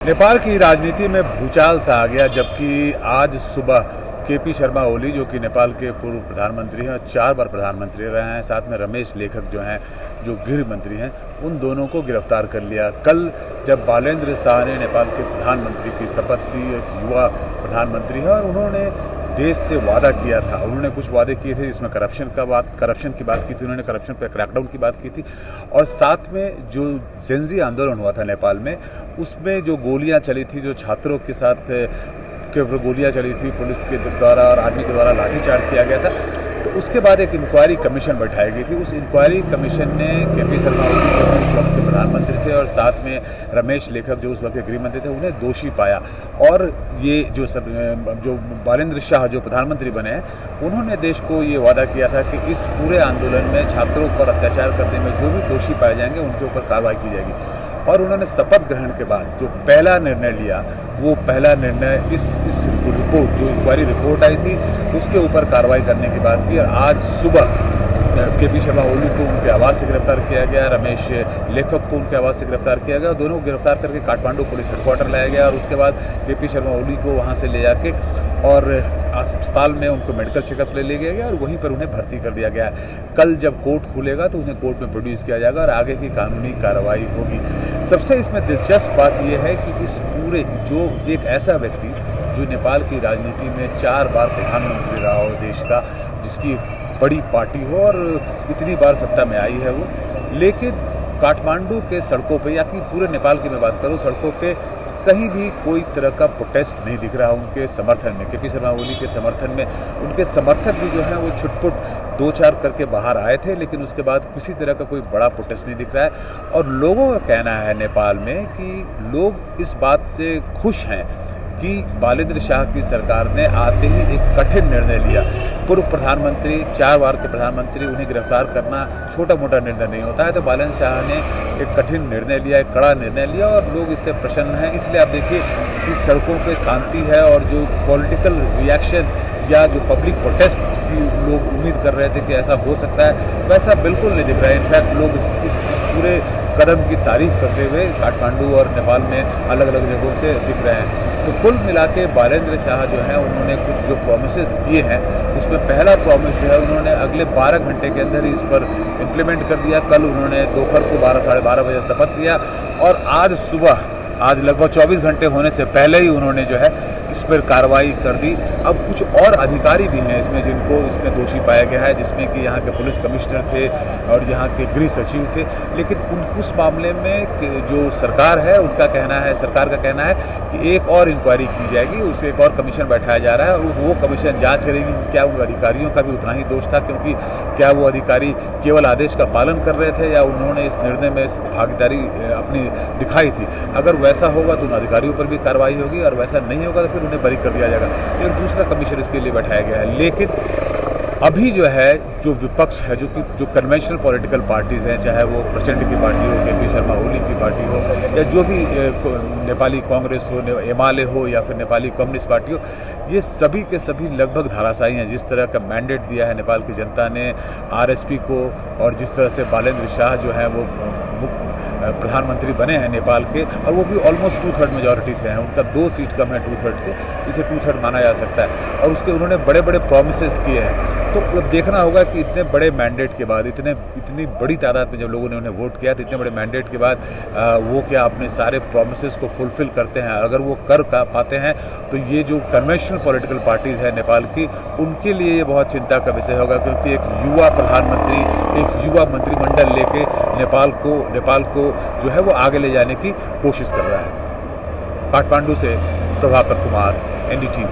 नेपाल की राजनीति में भूचाल सा आ गया, जबकि आज सुबह केपी शर्मा ओली, जो कि नेपाल के पूर्व प्रधानमंत्री हैं और 4 बार प्रधानमंत्री रहे हैं, साथ में रमेश लेखक जो हैं, जो गृह मंत्री हैं, उन दोनों को गिरफ्तार कर लिया। कल जब बालेन्द्र शाह ने नेपाल के प्रधानमंत्री की शपथ ली, एक युवा प्रधानमंत्री है और उन्होंने देश से वादा किया था, उन्होंने कुछ वादे किए थे जिसमें करप्शन की बात की थी, उन्होंने करप्शन पर क्रैकडाउन की बात की थी और साथ में जो जेनजी आंदोलन हुआ था नेपाल में, उसमें जो गोलियां चली थी, जो छात्रों के साथ के ऊपर गोलियां चली थी पुलिस के द्वारा और आर्मी के द्वारा लाठीचार्ज किया गया था, तो उसके बाद एक इंक्वायरी कमीशन बैठाई गई थी। उस इंक्वायरी कमीशन ने केपी शर्मा ओली, जो उस वक्त के प्रधानमंत्री थे, और साथ में रमेश लेखक, जो उस वक्त के गृह मंत्री थे, उन्हें दोषी पाया। और ये जो बालेन्द्र शाह जो प्रधानमंत्री बने हैं, उन्होंने देश को ये वादा किया था कि इस पूरे आंदोलन में छात्रों पर अत्याचार करने में जो भी दोषी पाए जाएंगे उनके ऊपर कार्रवाई की जाएगी। और उन्होंने शपथ ग्रहण के बाद जो पहला निर्णय लिया, वो पहला निर्णय इस रिपोर्ट, जो इंक्वायरी रिपोर्ट आई थी, उसके ऊपर कार्रवाई करने की बात की। और आज सुबह केपी शर्मा ओली को उनके आवास से गिरफ्तार किया गया, रमेश लेखक को उनके आवास से गिरफ्तार किया गया, दोनों को गिरफ्तार करके काठमांडू पुलिस हेडक्वार्टर लाया गया और उसके बाद केपी शर्मा ओली को वहाँ से ले जाके और अस्पताल में उनको मेडिकल चेकअप ले लिया गया और वहीं पर उन्हें भर्ती कर दिया गया है। कल जब कोर्ट खुलेगा तो उन्हें कोर्ट में प्रोड्यूस किया जाएगा और आगे की कानूनी कार्रवाई होगी। सबसे इसमें दिलचस्प बात यह है कि इस पूरे, जो एक ऐसा व्यक्ति जो नेपाल की राजनीति में 4 बार प्रधानमंत्री रहा हो देश का, जिसकी बड़ी पार्टी हो और इतनी बार सत्ता में आई है वो, लेकिन काठमांडू के सड़कों पे या कि पूरे नेपाल की मैं बात करूँ, सड़कों पे कहीं भी कोई तरह का प्रोटेस्ट नहीं दिख रहा उनके समर्थन में, केपी शर्मा ओली के समर्थन में। उनके समर्थक भी जो हैं वो छुटपुट 2-4 करके बाहर आए थे, लेकिन उसके बाद किसी तरह का कोई बड़ा प्रोटेस्ट नहीं दिख रहा है। और लोगों का कहना है नेपाल में कि लोग इस बात से खुश हैं कि बालेन्द्र शाह की सरकार ने आते ही एक कठिन निर्णय लिया। पूर्व प्रधानमंत्री, 4 बार के प्रधानमंत्री, उन्हें गिरफ्तार करना छोटा मोटा निर्णय नहीं होता है, तो बालेन्द्र शाह ने एक कठिन निर्णय लिया, एक कड़ा निर्णय लिया और लोग इससे प्रसन्न हैं। इसलिए आप देखिए कि सड़कों पे शांति है और जो पॉलिटिकल रिएक्शन या जो पब्लिक प्रोटेस्ट की लोग उम्मीद कर रहे थे कि ऐसा हो सकता है, वैसा बिल्कुल नहीं दिख रहा है। इनफैक्ट लोग इस पूरे कदम की तारीफ करते हुए काठमांडू और नेपाल में अलग अलग जगहों से दिख रहे हैं। तो कुल मिला के बालेन्द्र शाह जो है, उन्होंने कुछ जो प्रॉमिसेस किए हैं, उसमें पहला प्रॉमिस जो है उन्होंने अगले 12 घंटे के अंदर ही इस पर इम्प्लीमेंट कर दिया। कल उन्होंने दोपहर को 12-12:30 बजे शपथ लिया और आज सुबह, आज लगभग 24 घंटे होने से पहले ही उन्होंने जो है इस पर कार्रवाई कर दी। अब कुछ और अधिकारी भी हैं इसमें जिनको इसमें दोषी पाया गया है, जिसमें कि यहाँ के पुलिस कमिश्नर थे और यहाँ के गृह सचिव थे, लेकिन उस मामले में जो सरकार है, उनका कहना है, सरकार का कहना है कि एक और इंक्वायरी की जाएगी, उसे एक और कमीशन बैठाया जा रहा है और वो कमीशन जाँच करेगी कि क्या उन अधिकारियों का भी उतना ही दोष था, क्योंकि क्या वो अधिकारी केवल आदेश का पालन कर रहे थे या उन्होंने इस निर्णय में भागीदारी अपनी दिखाई थी। अगर वैसा होगा तो उन अधिकारियों पर भी कार्रवाई होगी और वैसा नहीं होगा तो फिर उन्हें बरी कर दिया जाएगा। एक दूसरा कमीशन इसके लिए बैठाया गया है। लेकिन अभी जो है, जो विपक्ष है, जो कन्वेंशनल पॉलिटिकल पार्टीज़ हैं, चाहे वो प्रचंड की पार्टी हो, केपी शर्मा ओली की पार्टी हो, या जो भी नेपाली कांग्रेस हो, एमाले हो या फिर नेपाली कम्युनिस्ट पार्टी हो, ये सभी के सभी लगभग धाराशायी हैं। जिस तरह का मैंडेट दिया है नेपाल की जनता ने आरएसपी को और जिस तरह से बालेन्द्र शाह जो है वो प्रधानमंत्री बने हैं नेपाल के, और वो भी ऑलमोस्ट 2/3 मेजॉरिटी से हैं, उनका 2 सीट कम है 2/3 से, इसे 2/3 माना जा सकता है। और उसके उन्होंने बड़े बड़े प्रोमिसेस किए हैं। तो अब देखना होगा कि इतने बड़े मैंडेट के बाद, इतनी बड़ी तादाद में जब लोगों ने उन्हें वोट किया, तो इतने बड़े मैंडेट के बाद वो क्या अपने सारे प्रोमिसेस को फुलफिल करते हैं। अगर वो कर पाते हैं तो ये जो कन्वेंशनल पॉलिटिकल पार्टीज़ है नेपाल की, उनके लिए ये बहुत चिंता का विषय होगा, क्योंकि एक युवा प्रधानमंत्री, एक युवा मंत्रिमंडल लेके नेपाल को जो है वो आगे ले जाने की कोशिश कर रहा है। काठमांडू से प्रभाकर कुमार, NDTV।